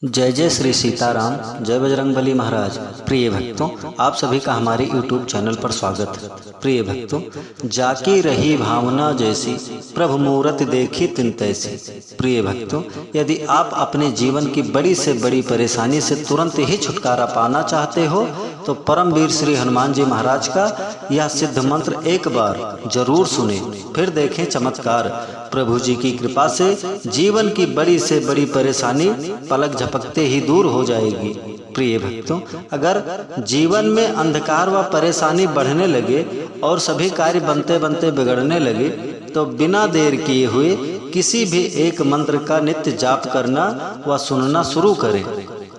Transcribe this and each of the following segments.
जय जय श्री सीताराम, जय बजरंगबली महाराज। प्रिय भक्तों, आप सभी का हमारे YouTube चैनल पर स्वागत है। प्रिय भक्तों, जाकी रही भावना जैसी, प्रभु मूरत देखी तिन तैसी। प्रिय भक्तों, यदि आप अपने जीवन की बड़ी से बड़ी परेशानी से तुरंत ही छुटकारा पाना चाहते हो तो परमवीर श्री हनुमान जी महाराज का यह सिद्ध मंत्र एक बार जरूर सुने, फिर देखें चमत्कार। प्रभु जी की कृपा से जीवन की बड़ी से बड़ी परेशानी पलक झपकते ही दूर हो जाएगी। प्रिय भक्तों, अगर जीवन में अंधकार व परेशानी बढ़ने लगे और सभी कार्य बनते बनते बिगड़ने लगे तो बिना देर किए हुए किसी भी एक मंत्र का नित्य जाप करना व सुनना शुरू करें,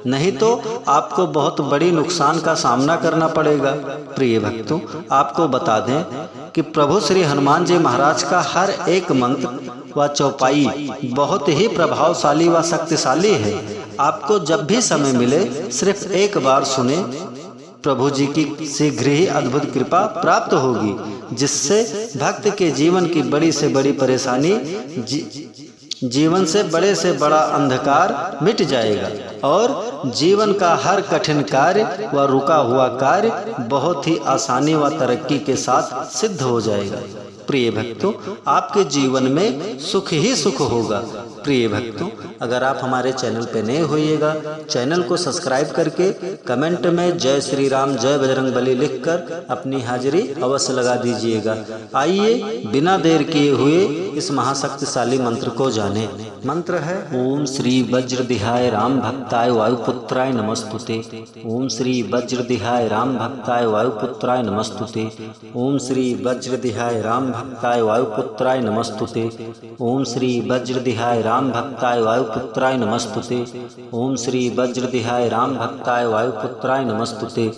नहीं तो आपको बहुत बड़ी नुकसान का सामना करना पड़ेगा। प्रिय भक्तों, आपको बता दें कि प्रभु श्री हनुमान जी महाराज का हर एक मंत्र व चौपाई बहुत ही प्रभावशाली व शक्तिशाली है। आपको जब भी समय मिले सिर्फ एक बार सुने, प्रभु जी की शीघ्र ही अद्भुत कृपा प्राप्त होगी, जिससे भक्त के जीवन की बड़ी से बड़ी परेशानी जीवन से बड़े से बड़ा अंधकार मिट जाएगा और जीवन का हर कठिन कार्य व रुका हुआ कार्य बहुत ही आसानी व तरक्की के साथ सिद्ध हो जाएगा। प्रिय भक्तों, आपके जीवन में सुख ही सुख होगा। प्रिय भक्तों, अगर आप हमारे चैनल पर नए होइएगा, चैनल को सब्सक्राइब करके कमेंट में जय श्री राम जय बजरंगबली लिखकर अपनी हाजिरी अवश्य लगा दीजिएगा। आइए बिना देर किए हुए इस महाशक्तिशाली मंत्र को जाने। मंत्र है ओम श्री वज्रदिहाय राम भक्ताय वायुपुत्राय नमस्तुते। ओम श्री वज्रदिहाय राम भक्ताय वायुपुत्राय नमस्तुते। ओम श्री वज्रदिहाय राम भक्ताय वायुपुत्राय नमस्तुते। ओम श्री वज्रदिहाय राम भक्ताय वायुपुत्राय नमस्तुते। ओम श्री वज्रदिहाय राम भक्ताय वायुपुत्राय नमस्तुते।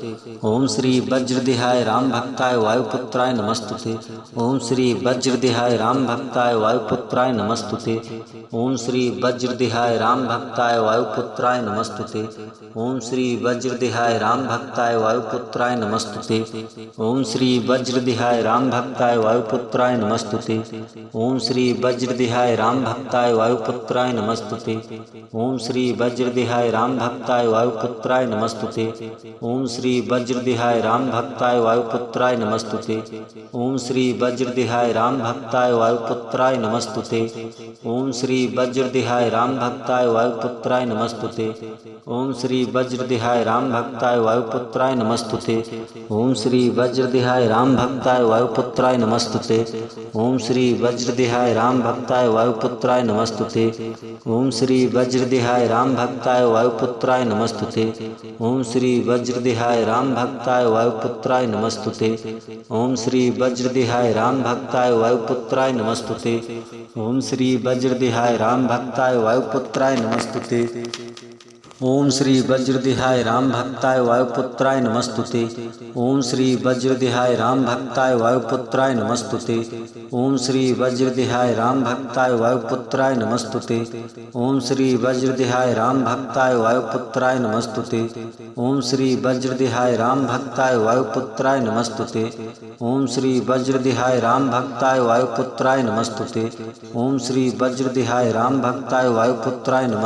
ओम श्री वज्रदिहाय राम भक्ताय वायुपुत्राय नमस्तुते। ओम श्री वज्रदिहाय राम भक्ताय वायुपुत्राय नमस्तुते। ओम श्री वज्रदिहाय राम भक्ताय वायुपुत्राय नमस्तुते। ओम श्री वज्रदिहाय राम भक्ताय वायुपुत्राय नमस्तुते। ओम श्री वज्रदिहाय राम भक्ताय वायुपुत्राय नमस्तुते। ओम श्री वज्रदिहाय राम भक्ताय वायुपुत्राय नमस्तुते। ओम श्री वज्रदिहाय राम भक्ताय वायुपुत्राय नमस्तुते। ओम श्री वज्रदिहाय राम भक्ताय वायुपुत्राय नमस्तुते। ओम श्री वज्रदिहाय राम भक्ताय वायुपुत्राय नमस्तुते। ओम श्री वज्रदिहाय राम भक्ताय वायुपुत्राय नमस्तुते। ओम श्री वज्रदिहाय राम भक्ताय वायुपुत्राय नमस्तुते। ओम श्री वज्रदिहाय राम भक्ताय वायुपुत्राय नमस्तुते। ओम श्री वज्रदिहाय राम भक्ताय वायुपुत्राय नमस्तुते। ओम श्री वज्रदिहाय राम भक्ताय वायुपुत्राय नमस्तुते। ओम श्री वज्रदिहाय राम भक्ताय वायुपुत्राय नमस्तुते। ओम श्री वज्रदिहाय राम भक्ताय वायुपुत्राय नमस्तुते। ओम श्री वज्रदिहाय राम भक्ताय वायुपुत्राय नमस्तुते। ओम श्री वज्रदिहाय राम भक्ताय वायुपुत्राय नमस्तुते। ओम श्री वज्रदिहाय राम भक्ताय वायुपुत्राय नमस्तुते। ओम श्री वज्रदिहाय राम भक्ताय वायुपुत्राय नमस्तुते। ओम श्री वज्रदिहाय राम भक्ताय वायुपुत्राय नमस्तुते। ओम श्री वज्रदिहाय राम भक्ताय वायुपुत्राय नमस्तुते। ओम श्री वज्रदिहाय राम भक्ताय वायुपुत्राय नमस्तुते। ओम श्री वज्रदिहाय राम भक्ताय वायुपुत्राय नमस्तुते। ओम श्री वज्रदिहाय राम भक्ताय वायुपुत्राय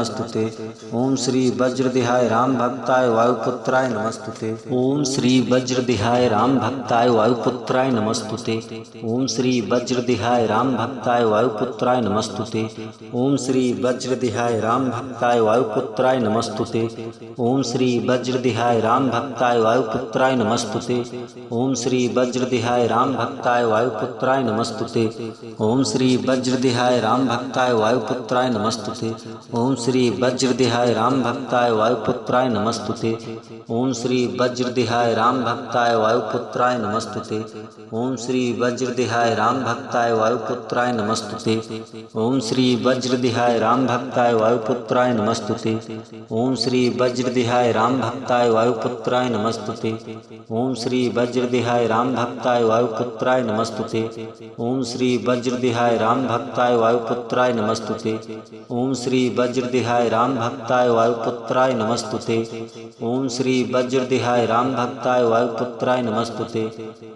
नमस्तुते। ओम श्री वज्रदिहाय राम भक्ताय वायुपुत्राय नमस्तुते। ओम श्री वज्रदिहाय राम भक्ताय वायुपुत्राय नमस्तुते। ओम श्री वज्रदिहाय राम भक्ताय वायुपुत्राय नमस्तुते। ओम श्री वज्रदिहाय राम भक्ताय वायुपुत्राय नमस्तुते। ओम श्री वज्रदिहाय राम भक्ताय वायुपुत्राय नमस्तुते। ओम श्री वज्रदिहाय राम भक्ताय वायुपुत्राय नमस्तुते। ओम श्री वज्रदिहाय राम भक्ताय वायुपुत्राय नमस्तुते। ओम श्री वज्रदिहाय राम भक्ताय वायुपुत्राय नमस्तुते। ओम श्री वज्रदिहाय राम भक्ताय वायुपुत्राय नमस्तुते। ओम श्री वज्रदिहाय राम भक्ताय वायुपुत्राय नमस्तुते। ओम श्री वज्रदिहाय राम भक्ताय वायुपुत्राय नमस्तुते। ओम श्री वज्रदिहाय राम भक्ताय वायुपुत्राय नमस्तुते। ओम श्री वज्रदिहाय राम भक्ताय वायुपुत्राय नमस्तुते। ओम श्री वज्रदिहाय राम भक्ताय वायुपुत्राय वायुपुत्राय नमस्तुते। ओम श्री वज्रदेहाय राम भक्ताय वायुपुत्राय नमस्तुते।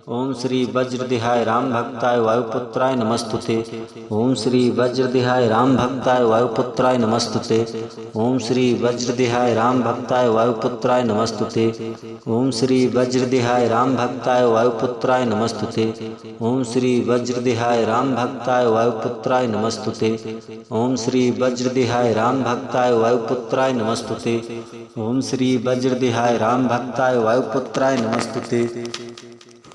ओम श्री वज्रदेहाय राम भक्ताय वायुपुत्राय नमस्तुते। ओम श्री वज्रदेहाय राम भक्ताय वायुपुत्राय नमस्तुते। ओम श्री वज्रदेहाय राम भक्ताय वायुपुत्राय नमस्तुते। ओम श्री वज्रदेहाय राम भक्ताय वायुपुत्राय नमस्तुते। ओम श्री वज्रदेहाय राम भक्ताय वायुपुत्राय नमस्तुते। ओम श्री वज्रदेहाय राम भक्ताय वायुपुत्राय नमस्तुते। ओम श्री वज्रदेहाय राम भक्ताय वायुपुत्राय नमस्तुते।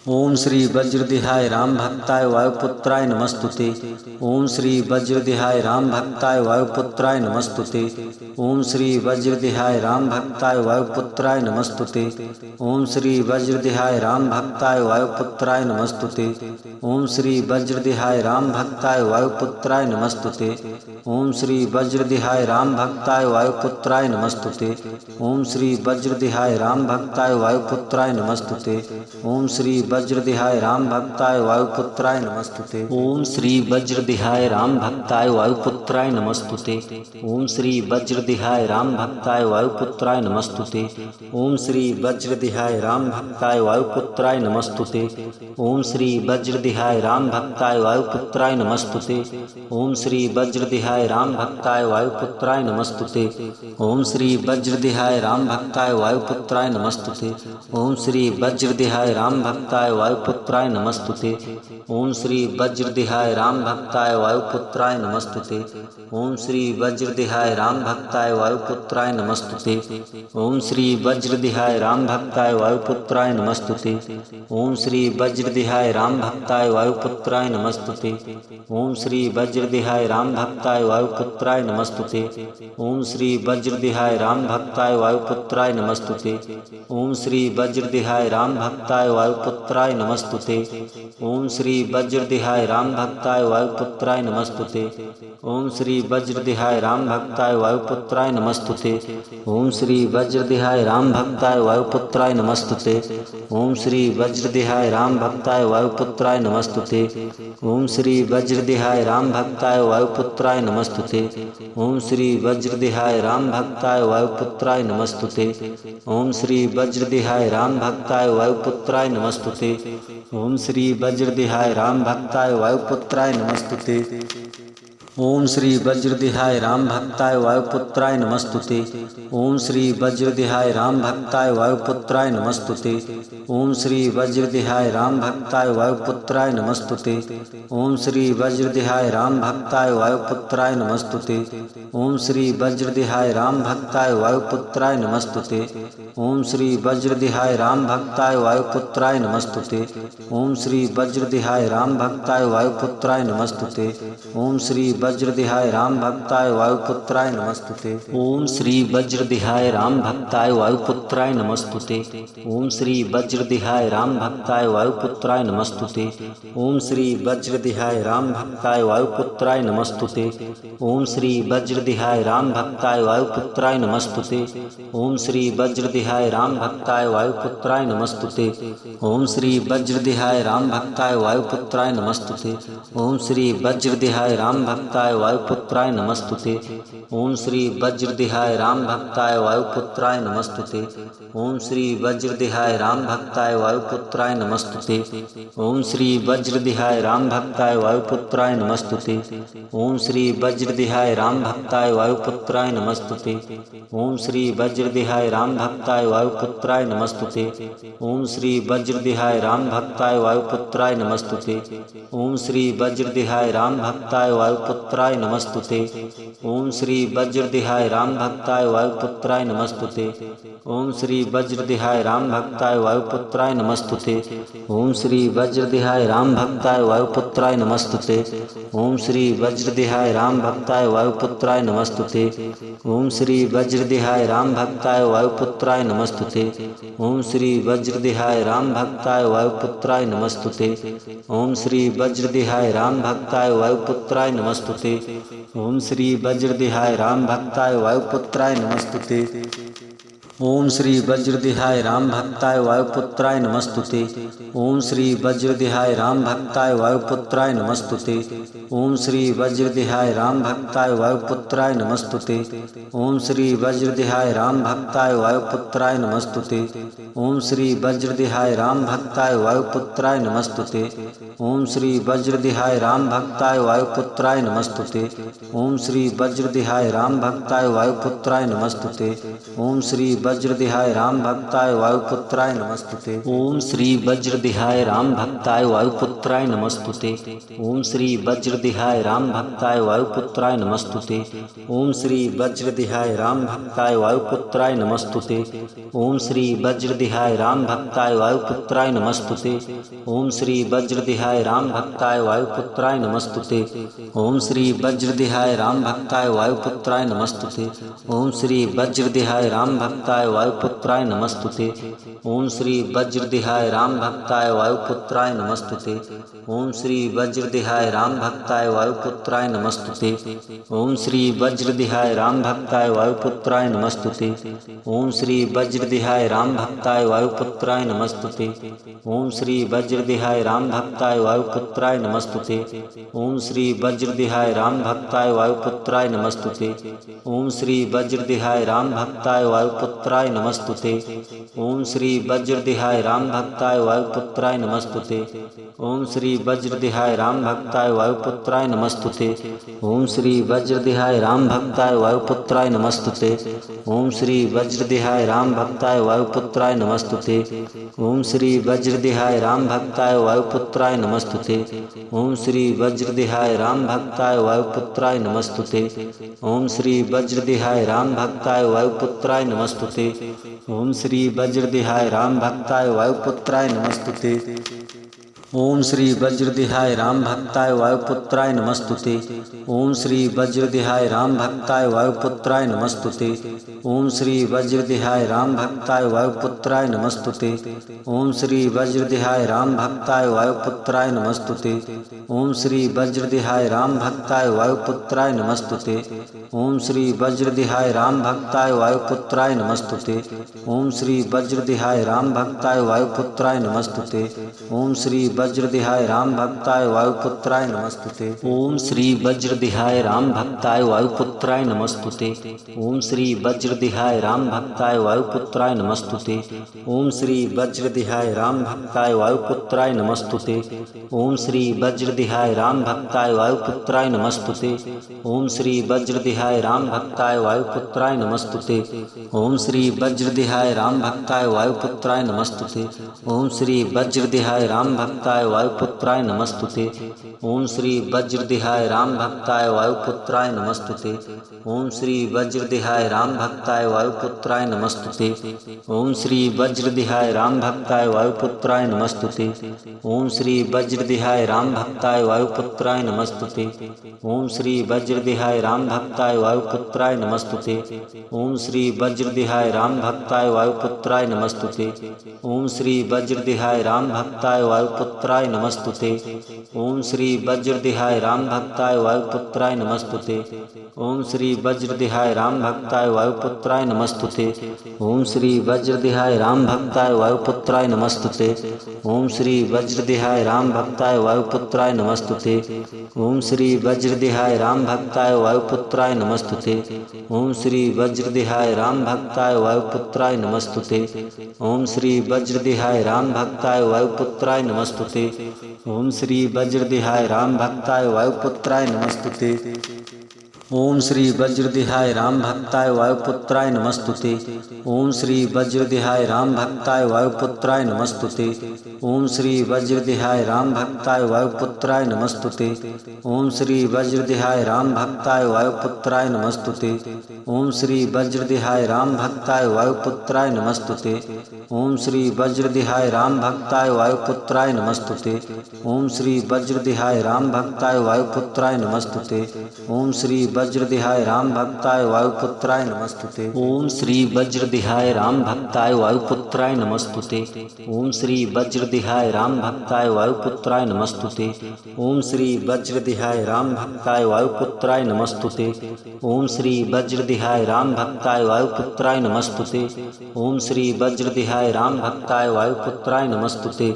ओम श्री वज्रदेहाय राम भक्ताय वायुपुत्राय नमस्तुते। ओम श्री वज्रदेहाय राम भक्ताय वायुपुत्राय नमस्तुते। ओम श्री वज्रदेहाय राम भक्ताय वायुपुत्राय नमस्तुते। ओम श्री वज्रदेहाय राम भक्ताय वायुपुत्राय नमस्तुते। ओम श्री वज्रदेहाय राम भक्ताय वायुपुत्राय नमस्तुते। ओम श्री वज्रदेहाय राम भक्ताय वायुपुत्राय नमस्तुते। ओम श्री वज्रदेहाय राम भक्ताय वायुपुत्राय नमस्तुते। ओम श्री वज्रदेहाय राम भक्ताय वायुपुत्राय नमस्तुते। ओम श्री वज्रदेहाय राम भक्ताय वायुपुत्राय नमस्तुते। ओम श्री वज्रदेहाय राम भक्ताय वायुपुत्राय नमस्तुते। ओम श्री वज्रदेहाय राम भक्ताय वायुपुत्राय नमस्तुते। ओम श्री वज्रदेहाय राम भक्ताय वायुपुत्राय नमस्तुते। ओम श्री वज्रदेहाय राम भक्ताय वायुपुत्राय नमस्तुते। ओम श्री वज्रदेहाय राम भक्ताय वायुपुत्राय नमस्तुते। ओम श्री वज्रदेहाय राम भक्ताय वायुपुत्राय नमस्तुते। ओम श्री वज्रदेहाय राम भक्ताय वायुपुत्राय नमस्तुते। ओम श्री वज्रदेहाय राम भक्ताय वायुपुत्राय नमस्तुते। ओम श्री वज्रदेहाय राम भक्ताय वायुपुत्राय नमस्तुते। ओम श्री वज्रदेहाय राम भक्ताय वायुपुत्राय नमस्तुते। ओम श्री वज्रदेहाय राम भक्ताय वायुपुत्राय नमस्तुते। ओम श्री वज्रदेहाय राम भक्ताय वायुपुत्राय नमस्तुते। ओम श्री वज्रदेहाय राम भक्ताय वायुपुत्राय नमस्तुते। ओम श्री वज्रदेहाय राम भक्ताय वायुपुत्राय नमस्तुते। ओम श्री वज्रदेहाय राम भक्ताय वायुपुत्राय नमस्तुते। ओम श्री वज्रदेहाय राम भक्ताय वायुपुत्राय नमस्तुते। ओम श्री वज्रदेहाय राम भक्ताय वायुपुत्राय नमस्तुते। ओम श्री वज्रदेहाय राम भक्ताय वायुपुत्राय नमस्तुते। ओम श्री वज्रदेहाय राम भक्ताय वायुपुत्राय नमस्तुते। ओम श्री वज्रदेहाय राम भक्ताय वायुपुत्राय नमस्तुते। ओम श्री वज्रदेहाय राम भक्ताय वायुपुत्राय नमस्तुते। ओम श्री वज्रदेहाय राम भक्ताय वायुपुत्राय नमस्तुते। ओम श्री वज्रदेहाय राम भक्ताय वायुपुत्राय नमस्तुते। ओम श्री वज्रदेहाय राम भक्ताय वायुपुत्राय नमस्तुते। ओम श्री वज्रदेहाय राम भक्ताय वायुपुत्राय नमस्तुते। ओम श्री वज्रदेहाय राम भक्ताय वायुपुत्राय नमस्तुते। ओम श्री वज्रदेहाय राम भक्ताय वायुपुत्राय नमस्तुते। ओम श्री वज्रदेहाय राम भक्ताय वायुपुत्राय नमस्तुते। ओम श्री वज्रदेहाय राम भक्ताय वायुपुत्राय नमस्तुते। ओम श्री वज्रदेहाय राम भक्ताय वायुपुत्राय नमस्तुते। ओम श्री वज्रदेहाय राम भक्ताय वायुपुत्राय नमस्तुते। ओम श्री वज्रदेहाय राम भक्ताय वायुपुत्राय नमस्तुते। ओम श्री वज्रदेहाय राम भक्ताय वायुपुत्राय नमस्तुते। ओम श्री वज्रदेहाय राम भक्ताय वायुपुत्राय नमस्तुते। ओम श्री वज्रदेहाय राम भक्ताय वायुपुत्राय नमस्तुते। ओम श्री वज्रदेहाय राम भक्ताय वायुपुत्राय नमस्तुते। ओम श्री वज्रदेहाय राम भक्ताय वायुपुत्राय नमस्तुते। ओम श्री वज्रदेहाय राम भक्ताय वायुपुत्राय नमस्तुते। ओम श्री वज्रदेहाय राम भक्ताय वायुपुत्राय नमस्तुते। ओम श्री वज्रदेहाय राम भक्ताय वायुपुत्राय नमस्तुते। ओम श्री वज्रदेहाय राम भक्ताय वायुपुत्राय नमस्तुते। ओम श्री वज्रदेहाय राम भक्ताय वायुपुत्राय नमस्तुते। ओम श्री वज्रदेहाय राम भक्ताय वायुपुत्राय नमस्तुते। ओम श्री वज्रदेहाय राम भक्ताय वायुपुत्राय नमस्तुते। ओम श्री वज्रदेहाय राम भक्ताय वायुपुत्राय नमस्तुते। ओम श्री वज्रदेहाय राम भक्ताय वायुपुत्राय नमस्तुते। ओम श्री वज्रदेहाय राम भक्ताय वायुपुत्राय नमस्तुते। ओम श्री वज्रदेहाय राम भक्ताय वायुपुत्राय नमस्तुते। ओम श्री वज्रदेहाय राम भक्ताय वायुपुत्राय नमस्तुते। ओम श्री वज्रदेहाय राम भक्ताय वायुपुत्राय नमस्तुते। ओम श्री वज्रदेहाय राम भक्ताय वायुपुत्राय नमस्तुते। ओम श्री वज्रदेहाय राम भक्ताय वायुपुत्राय नमस्तुते। ओम श्री वज्रदेहाय राम भक्ताय वायुपुत्राय नमस्तुते। ओम श्री वज्रदेहाय राम भक्ताय वायुपुत्राय नमस्तुते। ओम श्री वज्रदेहाय राम भक्ताय वायुपुत्राय नमस्तुते। ओम श्री वज्रदेहाय राम भक्ताय वायुपुत्राय नमस्तुते। ओम श्री वज्रदेहाय राम भक्ताय वायुपुत्राय नमस्तुते। ओम श्री वज्रदेहाय राम भक्ताय वायुपुत्राय नमस्तुते। ओम श्री वज्रदेहाय राम भक्ताय वायुपुत्राय नमस्तुते। ओम श्री वज्रदेहाय राम भक्ताय वायुपुत्राय नमस्तुते। ओम श्री वज्रदेहाय राम भक्ताय वायुपुत्राय नमस्तुते। ओम श्री वज्रदेहाय राम भक्ताय वायुपुत्राय नमस्तुते। ओम श्री वज्रदेहाय राम भक्ताय वायुपुत्राय नमस्तुते। ओम श्री वज्रदेहाय राम भक्ताय वायुपुत्राय नमस्तुते। ओम श्री वज्रदेहाय राम भक्ताय वायुपुत्राय नमस्तुते। ओम श्री वज्रदेहाय राम भक्ताय वायुपुत्राय नमस्तुते। ओम श्री वज्रदेहाय राम भक्ताय वायुपुत्राय नमस्तुते। ओम श्री वज्रदेहाय राम भक्ताय वायुपुत्राय नमस्तुते। ओम श्री वज्रदेहाय राम भक्ताय वायुपुत्राय नमस्तुते। ओम श्री वज्रदेहाय राम भक्ताय वायुपुत्राय नमस्तुते। ओम श्री वज्रदेहाय राम भक्ताय वायुपुत्राय नमस्तुते। ओम श्री वज्रदेहाय राम भक्ताय वायुपुत्राय नमस्तुते। ओम श्री वज्रदेहाय राम भक्ताय वायुपुत्राय नमस्तुते। ओम श्री वज्रदेहाय राम भक्ताय वायुपुत्राय नमस्तुते। ओम श्री वज्रदेहाय राम भक्ताय वायुपुत्राय नमस्तुते। ओम श्री वज्रदेहाय राम भक्ताय वायुपुत्राय नमस्तुते। ओम श्री वज्रदेहाय राम भक्ताय वायुपुत्राय नमस्तुते। ओम श्री वज्रदेहाय राम भक्ताय वायुपुत्राय नमस्तुते। ओम श्री वज्रदेहाय राम भक्ताय वायुपुत्राय नमस्तुते। ओम श्री वज्रदेहाय राम भक्ताय वायुपुत्राय नमस्तुते। ओम श्री वज्रदेहाय राम भक्ताय वायुपुत्राय नमस्तुते। ओम श्री वज्रदेहाय राम भक्ताय वायुपुत्राय नमस्तुते। ओम श्री वज्रदेहाय राम भक्ताय वायुपुत्राय नमस्तुते। ओम श्री वज्रदेहाय राम भक्ताय वायुपुत्राय नमस्तुते। ओम श्री वज्रदेहाय राम भक्ताय वायुपुत्राय नमस्तुते। ओम श्री वज्रदेहाय राम भक्ताय वायुपुत्राय नमस्तुते। ओम श्री वज्रदेहाय राम भक्ताय वायुपुत्राय नमस्तुते। ओम श्री वज्रदेहाय राम भक्ताय वायुपुत्राय नमस्तुते। ओम श्री वज्रदेहाय राम भक्ताय वायुपुत्राय नमस्तुते। ओम श्री वज्रदेहाय राम भक्ताय वायुपुत्राय नमस्तुते। ओम श्री वज्रदेहाय राम भक्ताय वायुपुत्राय नमस्तुते। ओम श्री वज्रदेहाय राम भक्ताय वायुपुत्राय नमस्तुते। ओम श्री वज्रदेहाय राम भक्ताय वायुपुत्राय नमस्तुते। ओम श्री वज्रदेहाय राम भक्ताय वायुपुत्राय नमस्तुते। ओम श्री वज्रदेहाय राम भक्ताय वायुपुत्राय नमस्तुते। ओम श्री वज्रदेहाय राम भक्ताय वायुपुत्राय नमस्तुते। ओम श्री वज्रदेहाय राम भक्ताय वायुपुत्राय नमस्तुते। ओम श्री वज्रदेहाय राम भक्ताय वायुपुत्राय नमस्तुते। ओम श्री वज्रदेहाय राम भक्ताय वायुपुत्राय नमस्तुते। ओम श्री वज्रदेहाय राम भक्ताय वायुपुत्राय नमस्तुते। ओम श्री वज्रदेहाय राम भक्ताय वायुपुत्राय नमस्तुते। ओम श्री वज्रदेहाय राम भक्ताय वायुपुत्राय नमस्तुते। ओम श्री वज्रदेहाय राम भक्ताय वायुपुत्राय नमस्तुते। ओम श्री वज्रदेहाय राम भक्ताय वायुपुत्राय नमस्तुते। ओम श्री वज्रदेहाय राम भक्ताय वायुपुत्राय नमस्तुते। ओम श्री वज्रदेहाय राम भक्ताय वायुपुत्राय नमस्तुते। ओम श्री वज्रदेहाय राम भक्ताय वायुपुत्राय नमस्तुते। ओम श्री वज्रदेहाय राम भक्ताय वायुपुत्राय नमस्तुते। ओम श्री वज्रदेहाय राम भक्ताय वायुपुत्राय नमस्तुते। ओम श्री वज्रदेहाय राम भक्ताय वायुपुत्राय नमस्तुते। ओम श्री वज्रदेहाय राम भक्ताय वायुपुत्राय नमस्तुते। ओम श्री वज्रदेहाय राम भक्ताय वायुपुत्राय नमस्तुते। ओम श्री वज्रदेहाय राम भक्ताय वायुपुत्राय नमस्तुते। ओम श्री वज्रदेहाय राम भक्ताय वायुपुत्राय नमस्तुते। ओम श्री वज्रदेहाय राम भक्ताय वायुपुत्राय नमस्तुते। ओम श्री वज्रदेहाय राम भक्ताय वायुपुत्राय नमस्तुते। ओम श्री वज्रदेहाय राम भक्ताय वायुपुत्राय नमस्तुते। ओम श्री वज्रदेहाय राम भक्ताय वायुपुत्राय नमस्तुते। ओम श्री वज्रदेहाय राम भक्ताय वायुपुत्राय नमस्तुते। ओम श्री वज्रदेहाय राम भक्ताय वायुपुत्राय नमस्तुते। ओम श्री वज्रदेहाय राम भक्ताय वायुपुत्राय नमस्तुते। ओम श्री वज्रदेहाय राम भक्ताय वायुपुत्राय नमस्तुते। ओम श्री वज्रदेहाय राम भक्ताय वायुपुत्राय नमस्तुते। ओम श्री वज्रदेहाय राम भक्ताय वायुपुत्राय नमस्तुते।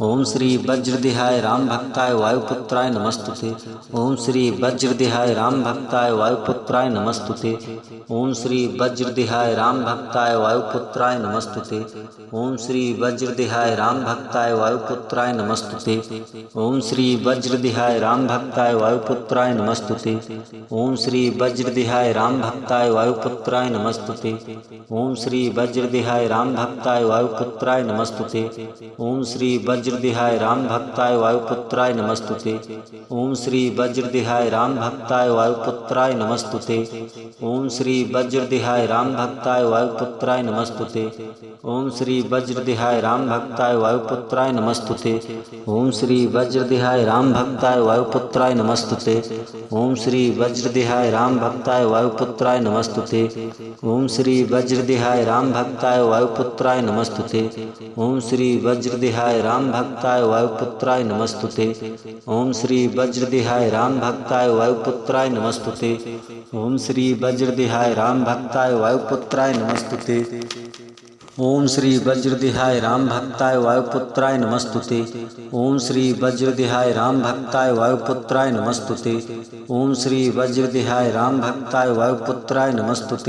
ओम श्री वज्रदेहाय राम भक्ताय वायुपुत्राय नमस्तुते। ओम श्री वज्रदेहाय राम भक्ताय वायुपुत्राय नमस्तुते। ओम श्री वज्रदेहाय राम भक्ताय वायुपुत्राय नमस्तुते। ओम श्री वज्रदेहाय राम भक्ताय वायुपुत्राय नमस्तुते। ओम श्री वज्रदेहाय राम भक्ताय वायुपुत्राय नमस्तुते। ओम श्री वज्रदेहाय राम भक्ताय वायुपुत्राय नमस्तुते। ओम श्री वज्रदेहाय राम भक्ताय वायुपुत्राय नमस्तुते। ओम श्री वज्रदेहाय राम भक्ताय वायुपुत्राय नमस्तुते। ओम श्री वज्रदेहाय राम भक्ताय वायुपुत्राय नमस्तुते। ओम श्री वज्रदेहाय राम भक्ताय वायुपुत्राय नमस्तुते। ओम श्री वज्रदेहाय राम भक्ताय वायुपुत्राय नमस्तुते। ओम श्री वज्रदेहाय राम भक्ताय वायुपुत्राय नमस्तुते। ओम श्री वज्रदेहाय राम भक्ताय वायुपुत्राय नमस्तुते। ओम श्री वज्रदेहाय राम भक्ताय वायुपुत्राय नमस्तुते। ओम श्री वज्रदेहाय राम भक्ताय वायुपुत्राय नमस्तुते। ओम श्री वज्रदेहाय राम भक्ताय वायुपुत्राय नमस्तुते। ओम श्री वज्रदेहाय राम भक्ताय वायुपुत्राय नमस्तुते। ओम श्री वज्रदेहाय राम भक्ताय वायुपुत्राय नमस्तुते। ओम श्री वज्रदेहाय राम भक्ताय वायुपुत्राय नमस्तुते। ओम श्री वज्रदेहाय राम भक्ताय वायुपुत्राय नमस्तुते। ओम श्री वज्रदेहाय राम भक्ताय वायुपुत्राय नमस्तुते।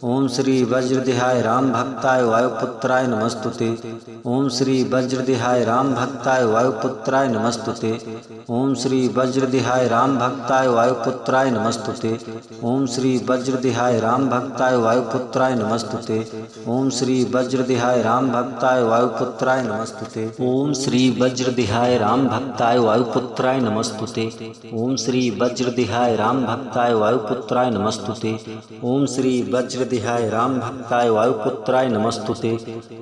ओम श्री वज्रदेहाय राम भक्ताय वायुपुत्राय नमस्तुते। ओम श्री वज्रदेहाय राम भक्ताय वायुपुत्राय नमस्तुते। ओम श्री वज्रदेहाय राम भक्ताय वायुपुत्राय नमस्तुते। ओम श्री वज्रदेहाय राम भक्ताय वायुपुत्राय नमस्तुते। ओम श्री वज्रदेहाय राम भक्ताय वायुपुत्राय नमस्तुते। ओम श्री वज्रदेहाय राम भक्ताय वायुपुत्राय नमस्तुते। ओम श्री वज्रदेहाय राम भक्ताय वायुपुत्राय नमस्तुते। ओम श्री वज्रदेहाय राम भक्ताय वायुपुत्राय नमस्तुते। ओम श्री वज्रदेहाय राम भक्ताय वायुपुत्राय नमस्तुते।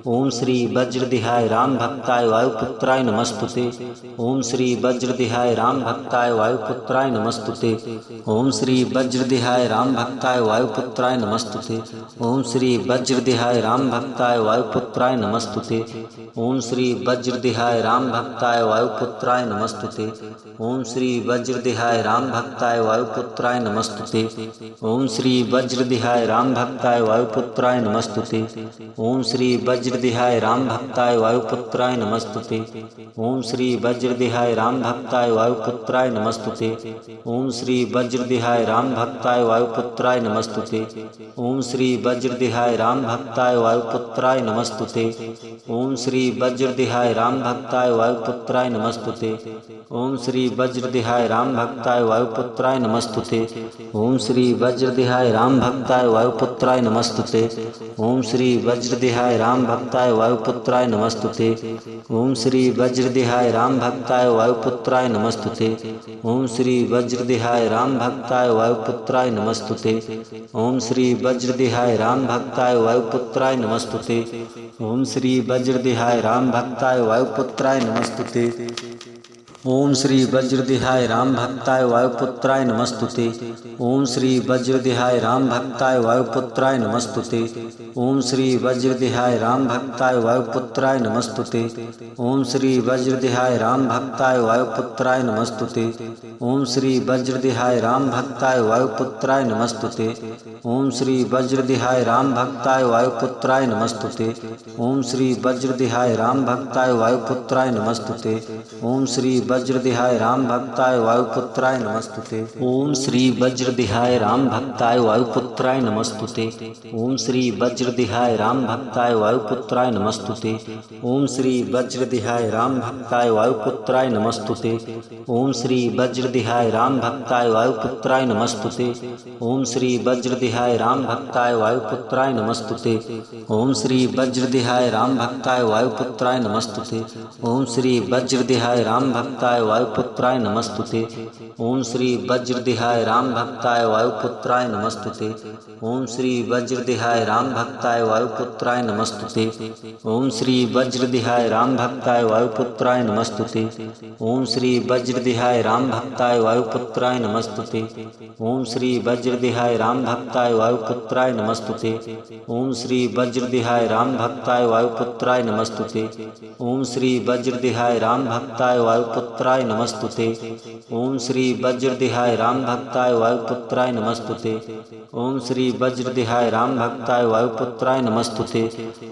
ओम श्री वज्रदेहाय राम भक्ताय वायुपुत्राय नमस्तुते। ओम श्री वज्रदेहाय राम भक्ताय वायुपुत्राय नमस्तुते। ओम श्री वज्रदेहाय राम भक्ताय वायुपुत्राय नमस्तुते। ओम श्री वज्रदेहाय राम भक्ताय वायुपुत्राय नमस्तुते। ओम श्री वज्रदेहाय राम भक्ताय वायुपुत्राय नमस्तुते। ओम श्री वज्रदेहाय राम भक्ताय वायुपुत्राय नमस्तुते। ओम श्री वज्रदेहाय राम भक्ताय वायुपुत्राय नमस्तुते। ओम श्री वज्रदेहाय राम भक्ताय वायुपुत्राय नमस्तुते। ओम श्री वज्रदेहाय राम भक्ताय वायुपुत्राय नमस्तुते। ओम श्री वज्रदेहाय राम भक्ताय वायुपुत्राय नमस्तुते। ओम श्री वज्रदेहाय राम भक्ताय वायुपुत्राय नमस्तुते। ओम श्री वज्रदेहाय राम भक्ताय वायुपुत्राय नमस्तुते। ओम श्री वज्रदेहाय राम भक्ताय वायुपुत्राय नमस्तुते। ओम श्री वज्रदेहाय राम भक्ताय वायुपुत्राय नमस्तुते। ओम श्री वज्रदेहाय राम भक्ताय वायुपुत्राय नमस्तुते। ओम श्री वज्रदेहाय राम भक्ताय वायुपुत्राय नमस्तुते। ओम श्री वज्रदेहाय राम भक्ताय वायुपुत्राय नमस्तुते। ओम श्री वज्रदेहाय राम भक्ताय वायुपुत्राय नमस्तुते। ओम श्री वज्रदेहाय राम भक्ताय वायुपुत्राय नमस्तुते। ओम श्री वज्रदेहाय राम भक्ताय वायुपुत्राय नमस्तुते। ओम श्री वज्रदेहाय राम भक्ताय वायुपुत्राय नमस्तुते। ओम श्री वज्रदेहाय राम भक्ताय वायुपुत्राय नमस्तुते। ओम श्री वज्रदेहाय राम भक्ताय वायुपुत्राय नमस्तुते। ओम श्री वज्रदेहाय राम भक्ताय वायुपुत्राय नमस्तुते। ओम श्री वज्रदेहाय राम भक्ताय वायुपुत्राय नमस्तुते। ओम श्री वज्रदेहाय राम भक्ताय वायुपुत्राय नमस्तुते। ओम श्री वज्रदेहाय राम भक्ताय वायुपुत्राय नमस्तुते। ओम श्री वज्रदेहाय राम भक्ताय वायुपुत्राय नमस्तुते। ओम श्री वज्रदेहाय राम भक्ताय वायुपुत्राय नमस्तुते। ओम श्री वज्रदेहाय राम भक्ताय वायुपुत्राय नमस्तुते। ओम श्री वज्रदेहाय राम भक्ताय वायुपुत्राय नमस्तुते। ओम श्री वज्रदेहाय राम भक्ताय भक्ताय वायुपुत्राय नमस्तुते। ओम श्री वज्रदेहाय राम भक्ताय वायुपुत्राय नमस्तुते। ओम श्री वज्रदेहाय राम भक्ताय वायुपुत्राय नमस्तुते। ओम श्री वज्रदेहाय राम भक्ताय वायुपुत्राय नमस्तुते। ओम श्री वज्रदेहाय राम भक्ताय वायुपुत्राय नमस्तुते। ओम श्री वज्रदेहाय राम भक्ताय वायुपुत्राय नमस्तुते। ओम श्री वज्रदेहाय राम भक्ताय वायुपुत्राय नमस्तुते। ओम श्री वज्रदेहाय राम भक्ताय वायुपुत्राय नमस्तुते। ओम श्री वज्रदेहाय राम भक्ताय वायुपुत्राय नमस्तुते। ओम श्री वज्रदेहाय राम भक्ताय वायुपुत्राय नमस्तुते।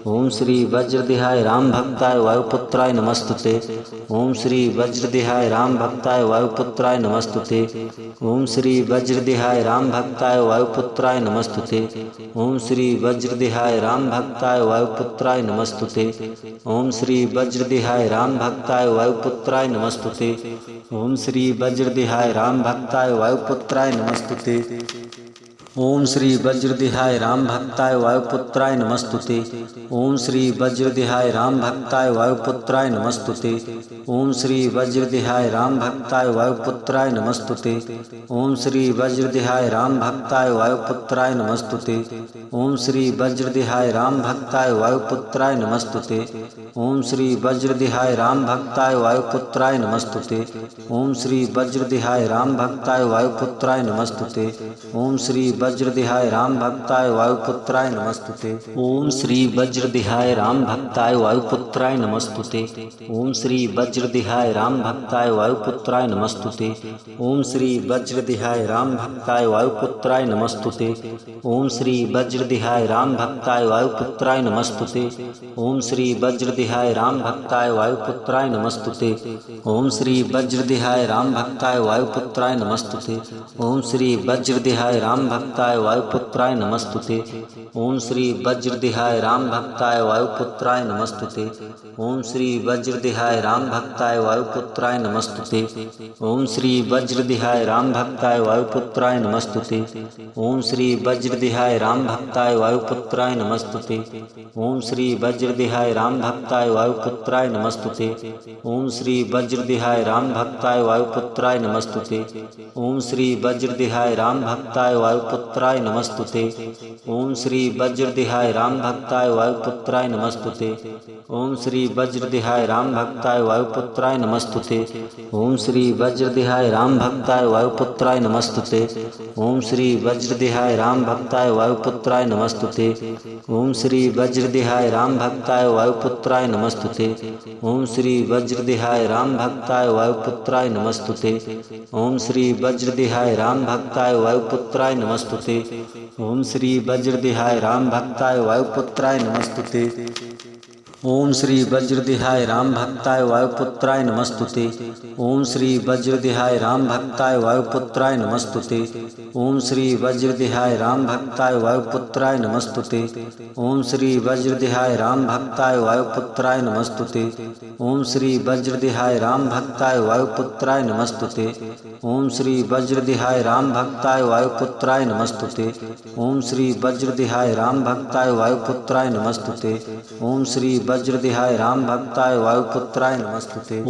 ओम श्री वज्रदेहाय राम भक्ताय वायुपुत्राय नमस्तुते। ओम श्री वज्रदेहाय राम भक्ताय वायुपुत्राय नमस्तुते। ओम श्री वज्रदेहाय राम भक्ताय वायुपुत्राय नमस्तुते। ओम श्री वज्रदेहाय राम भक्ताय वायुपुत्राय नमस्तुते। ओम श्री वज्रदेहाय राम भक्ताय वायुपुत्राय नमस्तुते। ओम श्री वज्रदेहाय राम भक्ताय वायुपुत्राय नमस्तुते। ओम श्री वज्रदेहाय राम भक्ताय वायुपुत्राय नमस्तुते। ओम श्री वज्रदेहाय राम भक्ताय वायुपुत्राय नमस्तुते। ओम श्री वज्रदेहाय राम भक्ताय वायुपुत्राय नमस्तुते। ओम श्री वज्रदेहाय राम भक्ताय वायुपुत्राय नमस्तुते। ओम श्री वज्रदेहाय राम भक्ताय वायुपुत्राय नमस्तुते। ओम श्री वज्रदेहाय राम भक्ताय वायुपुत्राय नमस्तुते। ओम श्री वज्रदेहाय राम भक्ताय वायुपुत्राय नमस्तुते। ओम श्री वज्रदेहाय राम भक्ताय वायुपुत्राय नमस्तुते। ओम श्री वज्रदेहाय राम भक्ताय वायुपुत्राय नमस्तुते। ओम श्री वज्रदेहाय राम भक्ताय वायुपुत्राय नमस्तुते। ओम श्री वज्रदेहाय राम भक्ताय वायुपुत्राय नमस्तुते। ओम श्री वज्रदेहाय राम भक्ताय वायुपुत्राय नमस्तुते। ओम श्री वज्रदेहाय राम भक्ताय वायुपुत्राय नमस्तुते। ओम श्री वज्रदेहाय राम भक्ताय वायुपुत्राय नमस्तुते। ओम श्री वज्रदेहाय राम भक्ताय वायुपुत्राय नमस्तुते। ओम श्री वज्रदेहाय राम भक्ताय वायुपुत्राय नमस्तुते। ओम श्री वज्रदेहाय राम भक्ताय वायुपुत्राय नमस्तुते। ओम श्री वज्रदेहाय राम भक्ताय वायुपुत्राय नमस्तुते। ओम श्री वज्रदेहाय राम भक्ताय वायुपुत्राय नमस्तुते। ओम श्री वज्रदेहाय राम भक्ताय वायुपुत्राय नमस्तुते। ओम श्री वज्रदेहाय राम भक्ताय वायुपुत्राय नमस्तुते। ओम श्री वज्रदेहाय राम भक्ताय वायुपुत्राय नमस्तुते। ओम श्री वज्रदेहाय राम भक्ताय वायुपुत्राय नमस्तुते। ओम श्री वज्रदेहाय राम भक्ताय वायुपुत्राय नमस्तुते। ओम श्री वज्रदेहाय राम भक्ताय वायुपुत्राय नमस्तुते। ओम श्री वज्रदेहाय राम भक्ताय वायुपुत्राय नमस्तुते। ओम श्री वज्रदेहाय राम भक्ताय वायुपुत्राय नमस्तुते। ओम श्री वज्रदेहाय राम भक्ताय वायुपुत्राय नमस्तुते। ओम श्री वज्रदेहाय राम भक्ताय वायुपुत्राय नमस्तुते। ओम श्री वज्रदेहाय राम भक्ताय वायुपुत्राय नमस्तुते। ओम श्री वज्रदेहाय राम भक्ताय वायुपुत्राय नमस्तुते। ओम श्री वज्रदेहाय राम भक्ताय वायुपुत्राय नमस्तुते। ओम श्री वज्रदेहाय राम भक्ताय वायुपुत्राय नमस्तुते। ओम श्री वज्रदेहाय राम भक्ताय वायुपुत्राय नमस्तुते। ओम श्री वज्रदेहाय राम भक्ताय वायुपुत्राय नमस्तुते। ओम श्री वज्रदेहाय राम भक्ताय वायुपुत्राय नमस्तुते। ओम श्री वज्रदेहाय राम भक्ताय वायुपुत्राय नमस्तुते। ओम श्री वज्रदेहाय राम भक्ताय वायुपुत्राय नमस्तुते। ओम श्री वज्रदेहाय राम भक्ताय वायुपुत्राय नमस्तुते।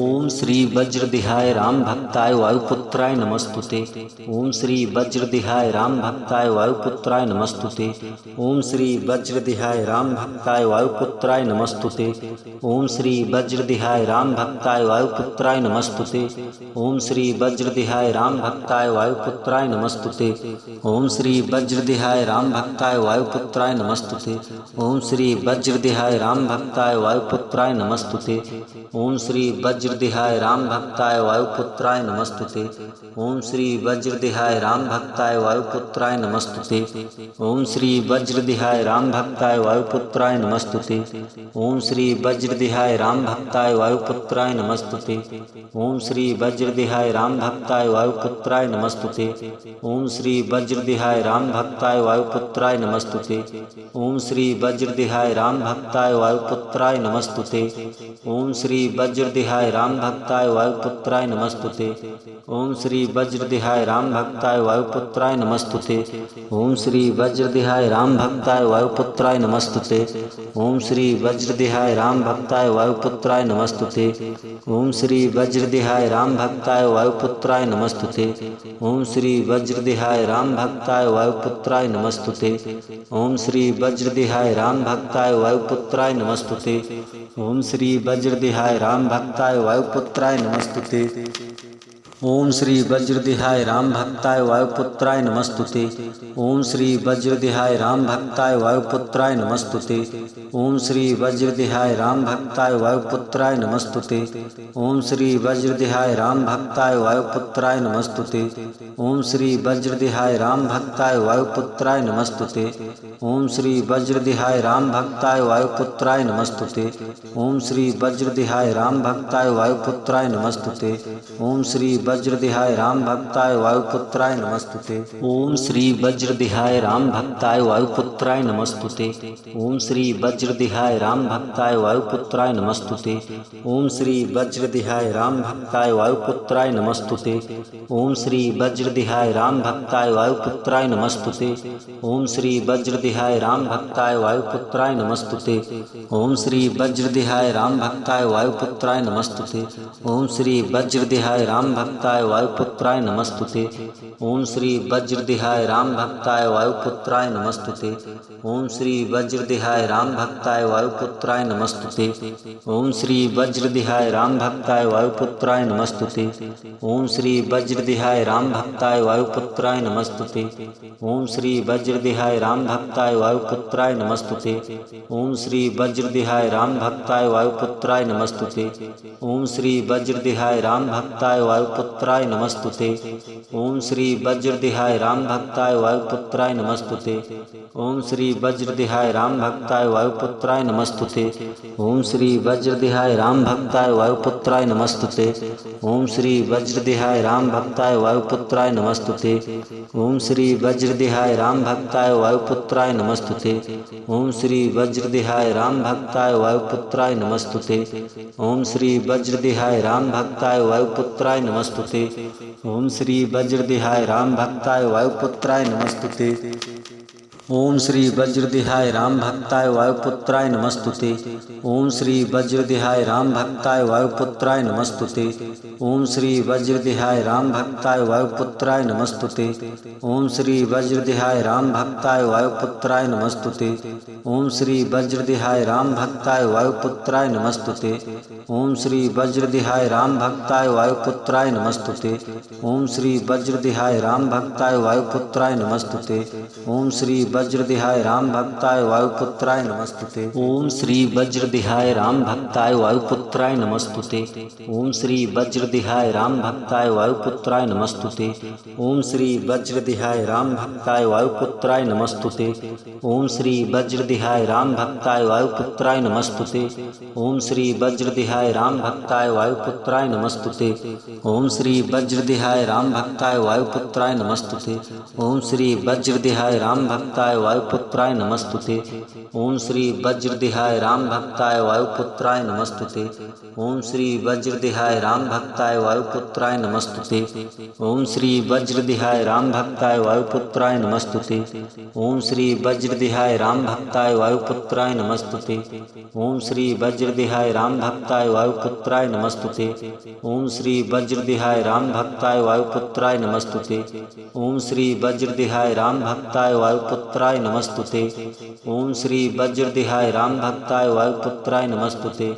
ओम श्री वज्रदेहाय राम भक्ताय वायुपुत्राय नमस्तुते। ओम श्री वज्रदेहाय राम भक्ताय वायुपुत्राय नमस्तुते। ओम श्री वज्रदेहाय राम भक्ताय वायुपुत्राय नमस्तुते। ओम श्री वज्रदेहाय राम भक्ताय वायुपुत्राय नमस्तुते। ओम श्री वज्रदेहाय राम भक्ताय वायुपुत्राय नमस्तुते। ओम श्री वज्रदेहाय राम भक्ताय वायुपुत्राय नमस्तुते। ओम श्री वज्रदेहाय राम भक्ताय वायुपुत्राय नमस्तुते। ओम श्री वज्रदेहाय राम भक्ताय वायुपुत्राय नमस्तुते। ओम श्री वज्रदेहाय राम भक्ताय वायुपुत्राय नमस्तुते। ओम श्री वज्रदेहाय राम भक्ताय वायुपुत्राय नमस्तुते। ओम श्री वज्रदेहाय राम भक्ताय वायुपुत्राय नमस्तुते। ओम श्री वज्रदेहाय राम भक्ताय वायुपुत्राय नमस्तुते। ओम श्री वज्रदेहाय राम भक्ताय वायुपुत्राय वायुपुत्राय नमस्तुते। ओम श्री वज्रदेहाय राम भक्ताय वायुपुत्राय नमस्तुते। ओम श्री वज्रदेहाय राम भक्ताय वायुपुत्राय नमस्तुते। ओम श्री वज्रदेहाय राम भक्ताय वायुपुत्राय नमस्तुते। ओम श्री वज्रदेहाय राम भक्ताय वायुपुत्राय नमस्तुते। ओम श्री वज्रदेहाय राम भक्ताय वायुपुत्राय नमस्तुते। ओम श्री वज्रदेहाय राम भक्ताय वायुपुत्राय नमस्तुते। ओम श्री वज्रदेहाय राम भक्ताय वायुपुत्राय नमस्तुते। ओम श्री वज्रदेहाय राम भक्ताय वायुपुत्राय नमस्तुते। ओम श्री वज्रदेहाय राम भक्ताय वायुपुत्राय नमस्तुते। ओम श्री वज्रदेहाय राम भक्ताय वायुपुत्राय नमस्तुते। ओम श्री वज्रदेहाय राम भक्ताय वायुपुत्राय नमस्तुते। ओम श्री वज्रदेहाय राम भक्ताय वायुपुत्राय नमस्तुते। ओम श्री वज्रदेहाय राम भक्ताय वायुपुत्राय नमस्तुते। ओम श्री वज्रदेहाय राम भक्ताय वायुपुत्राय नमस्तुते। ओम श्री वज्रदेहाय राम भक्ताय वायुपुत्राय नमस्तुते। ओम श्री वज्रदेहाय राम भक्ताय वायुपुत्राय नमस्तुते। ओम श्री वज्रदेहाय राम भक्ताय वायुपुत्राय नमस्तुते। ओम श्री वज्रदेहाय राम भक्ताय वायुपुत्राय नमस्तुते। ओम श्री वज्रदेहाय राम भक्ताय वायुपुत्राय नमस्तुते। ओम श्री वज्रदेहाय राम भक्ताय वायुपुत्राय नमस्तुते। ओम श्री वज्रदेहाय राम भक्ताय वायुपुत्राय नमस्तुते। ओम श्री वज्रदेहाय राम भक्ताय वायुपुत्राय नमस्तुते। ओम श्री वज्रदेहाय राम भक्ताय वायुपुत्राय नमस्तुते। ओम श्री वज्रदेहाय राम भक्ताय वायुपुत्राय नमस्तुते। ओम श्री वज्रदेहाय राम भक्ताय वायुपुत्राय नमस्तुते। ओम श्री वज्रदेहाय राम भक्ताय वायुपुत्राय नमस्तुते। ओम श्री वज्रदेहाय राम भक्ताय वायुपुत्राय नमस्तुते। ओम श्री वज्रदेहाय राम भक्ताय वायुपुत्राय नमस्तुते। ओम श्री वज्रदेहाय राम भक्ताय वायुपुत्राय नमस्तुते। ओम श्री वज्रदेहाय राम भक्ताय वायुपुत्राय नमस्तुते। ओम श्री वज्रदेहाय राम भक्ताय वायुपुत्राय नमस्तुते। ओम श्री वज्रदेहाय राम भक्ताय वायुपुत्राय नमस्तुते। ओम श्री वज्रदेहाय राम भक्ताय वायुपुत्राय नमस्तुते। ओम श्री वज्रदेहाय राम भक्ताय वायुपुत्राय नमस्तुते। ओम श्री वज्रदेहाय राम भक्ताय वायुपुत्राय नमस्तुते। ओम श्री वज्रदेहाय राम भक्ताय वायुपुत्राय नमस्तुते। ओम श्री वज्रदेहाय राम भक्ताय वायुपुत्राय नमस्तुते। ओम श्री वज्रदेहाय राम भक्ताय वायुपुत्राय नमस्तुते। ओम श्री वज्रदेहाय राम भक्ताय वायुपुत्राय नमस्तुते। ओम श्री वज्रदेहाय राम भक्ताय वायुपुत्राय नमस्तुते। ओम श्री वज्रदेहाय राम भक्ताय वायुपुत्राय नमस्तुते। ओम श्री वज्रदेहाय राम भक्ताय वायुपुत्राय नमस्तुते। ओम श्री वज्रदेहाय राम भक्ताय वायुपुत्राय नमस्तुते। ओम श्री वज्रदेहाय राम भक्ताय वायुपुत्राय नमस्तुते। ओम श्री वज्रदेहाय राम भक्ताय वायुपुत्राय नमस्तुते। ओम श्री वज्रदेहाय राम भक्ताय वायुपुत्राय नमस्तुते। ओम श्री वज्रदेहाय राम भक्ताय वायुपुत्राय नमस्तुते। ओम श्री वज्रदेहाय राम भक्ताय वायुपुत्राय नमस्तुते। ओम श्री वज्रदेहाय राम भक्ताय वायुपुत्राय नमस्तुते। ओम श्री वज्रदेहाय राम भक्ताय वायुपुत्राय नमस्तुते। ओम श्री वज्रदेहाय राम भक्ताय वायुपुत्राय नमस्तुते। ओम श्री वज्रदेहाय राम भक्ताय वायुपुत्राय नमस्तुते। ओम श्री वज्रदेहाय राम भक्ताय वायुपुत्राय नमस्तुते। ओम श्री वज्रदेहाय राम भक्ताय वायुपुत्राय नमस्तुते। ओम श्री वज्रदेहाय राम भक्ताय वायुपुत्राय नमस्तुते। ओम श्री वज्रदेहाय राम भक्ताय वायुपुत्राय नमस्तुते। ओम श्री वज्रदेहाय राम भक्ताय वायुपुत्राय नमस्तुते। ओम श्री वज्रदेहाय राम भक्ताय वायुपुत्राय नमस्तुते। ओम श्री वज्रदेहाय राम भक्ताय वायुपुत्राय नमस्तुते। ओम श्री वज्रदेहाय राम भक्ताय वायुपुत्राय नमस्तुते। ओम श्री वज्रदेहाय राम भक्ताय वायुपुत्राय नमस्तुते।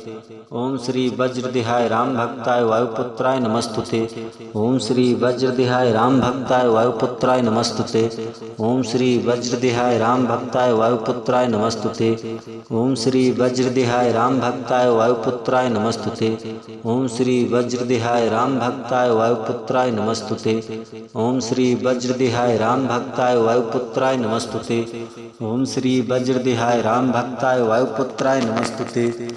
ओम श्री वज्रदेहाय राम भक्ताय वायुपुत्राय नमस्तुते। ओम श्री वज्रदेहाय राम भक्ताय वायुपुत्राय नमस्तुते। ओम श्री वज्रदेहाय राम भक्ताय वायुपुत्राय नमस्तुते। ओम श्री वज्रदेहाय राम भक्ताय वायुपुत्राय नमस्तुते। ओम श्री वज्रदेहाय राम भक्ताय वायुपुत्राय नमस्तुते। ओम श्री वज्रदेहाय राम भक्ताय वायुपुत्राय नमस्तुते। ओम श्री वज्रदेहाय राम भक्ताय वायुपुत्राय नमस्तुते।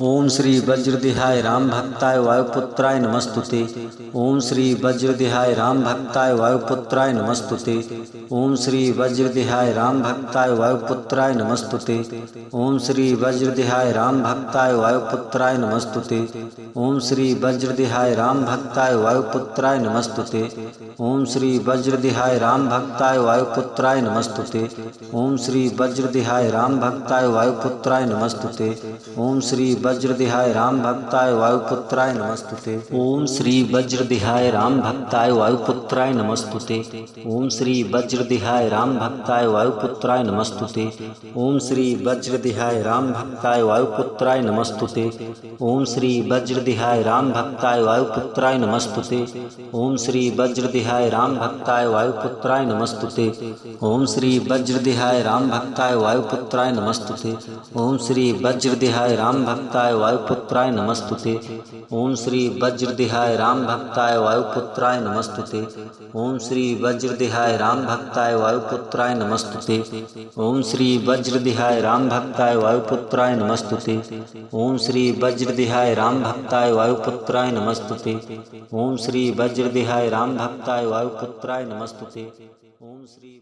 ओम श्री वज्रदेहाय राम भक्ताय वायुपुत्राय नमस्तुते। ओम श्री वज्रदेहाय राम भक्ताय वायुपुत्राय नमस्तुते। ओम श्री वज्रदेहाय राम भक्ताय वायुपुत्राय नमस्तुते। ओम श्री वज्रदेहाय राम भक्ताय वायुपुत्राय नमस्तुते। ओम श्री वज्रदेहाय राम भक्ताय वायुपुत्राय नमस्तुते। ओम श्री वज्रदेहाय राम भक्ताय वायुपुत्राय नमस्तुते। ओम श्री वज्रदेहाय राम भक्ताय वायुपुत्राय नमस्तुते। ओम श्री वज्रदेहाय राम भक्ताय वायुपुत्राय नमस्तुते। ओम श्री वज्रदेहाय राम भक्ताय वायुपुत्राय नमस्तुते। ओम श्री वज्रदेहाय राम भक्ताय वायुपुत्राय नमस्तुते। ओम श्री वज्रदेहाय राम भक्ताय वायुपुत्राय नमस्तुते। ओम श्री वज्रदेहाय राम भक्ताय वायुपुत्राय नमस्तुते। ओम श्री वज्रदेहाय राम भक्ताय वायुपुत्राय नमस्तुते। ओम श्री वज्रदेहाय राम भक्ताय वायुपुत्राय नमस्तुते। ओम श्री वज्रदेहाय राम भक्ताय वायुपुत्राय नमस्तुते। ओम श्री वज्रदेहाय राम भक्ताय वायुपुत्राय नमस्तुते। ओम श्री वज्रदेहाय राम भक्ताय वायुपुत्राय नमस्तुते। ओम श्री वज्रदेहाय राम भक्ताय वायुपुत्राय नमस्तुते। ओम श्री वज्रदेहाय राम भक्ताय वायुपुत्राय नमस्तुते। ओम श्री वज्रदेहाय राम भक्ताय वायुपुत्राय नमस्तुते। ओम श्री